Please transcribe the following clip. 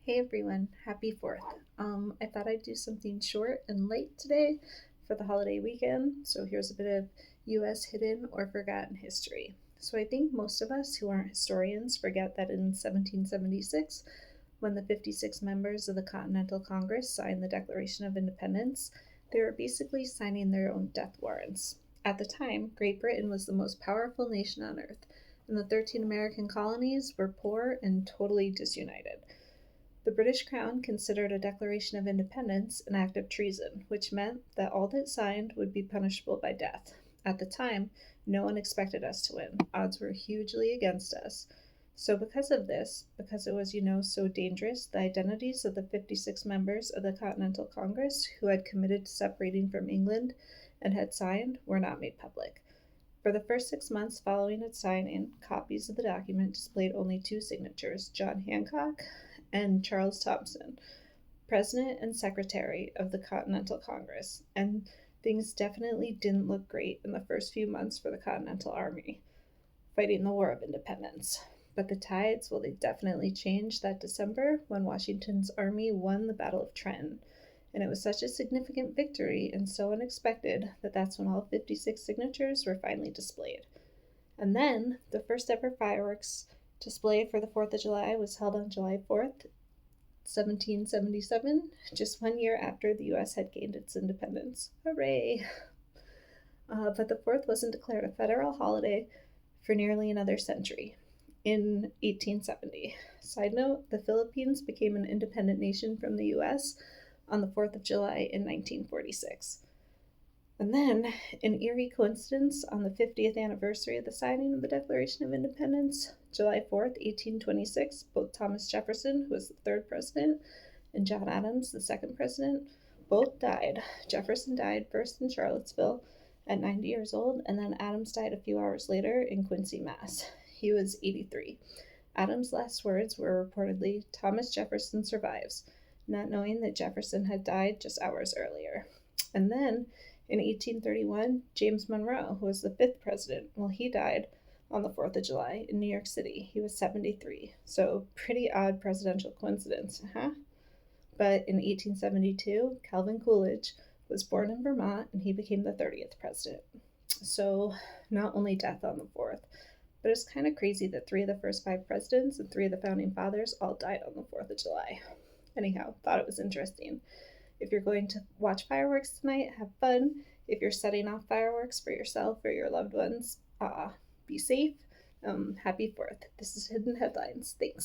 Hey everyone, happy 4th. I thought I'd do something short and light today for the holiday weekend. So here's a bit of US hidden or forgotten history. So I think most of us who aren't historians forget that in 1776, when the 56 members of the Continental Congress signed the Declaration of Independence, they were basically signing their own death warrants. At the time, Great Britain was the most powerful nation on earth, and the 13 American colonies were poor and totally disunited. The British Crown considered a Declaration of Independence an act of treason, which meant that all that signed would be punishable by death. At the time, no one expected us to win. Odds were hugely against us. So, because of this, because it was, so dangerous, the identities of the 56 members of the Continental Congress who had committed to separating from England and had signed were not made public. For the first 6 months following its signing, copies of the document displayed only two signatures, John Hancock and Charles Thomson, President and Secretary of the Continental Congress, and things definitely didn't look great in the first few months for the Continental Army fighting the War of Independence. But the tides, well, they definitely changed that December when Washington's army won the Battle of Trenton. And it was such a significant victory and so unexpected that that's when all 56 signatures were finally displayed. And then the first ever fireworks display for the 4th of July was held on July 4th, 1777, just 1 year after the US had gained its independence. Hooray! But the 4th wasn't declared a federal holiday for nearly another century. In 1870. Side note, the Philippines became an independent nation from the US on the 4th of July in 1946. And then, an eerie coincidence, on the 50th anniversary of the signing of the Declaration of Independence, July 4th, 1826, both Thomas Jefferson, who was the third president, and John Adams, the second president, both died. Jefferson died first in Charlottesville at 90 years old, and then Adams died a few hours later in Quincy, Mass. He was 83. Adams' last words were reportedly, "Thomas Jefferson survives," not knowing that Jefferson had died just hours earlier. And then, in 1831, James Monroe, who was the fifth president, well, he died on the 4th of July in New York City. He was 73. So, pretty odd presidential coincidence, huh? But in 1872, Calvin Coolidge was born in Vermont and he became the 30th president. So, not only death on the 4th, but it's kind of crazy that 3 of the first 5 presidents and 3 of the founding fathers all died on the 4th of July. Anyhow, thought it was interesting. If you're going to watch fireworks tonight, have fun. If you're setting off fireworks for yourself or your loved ones, be safe. Happy 4th. This is Hidden Headlines. Thanks.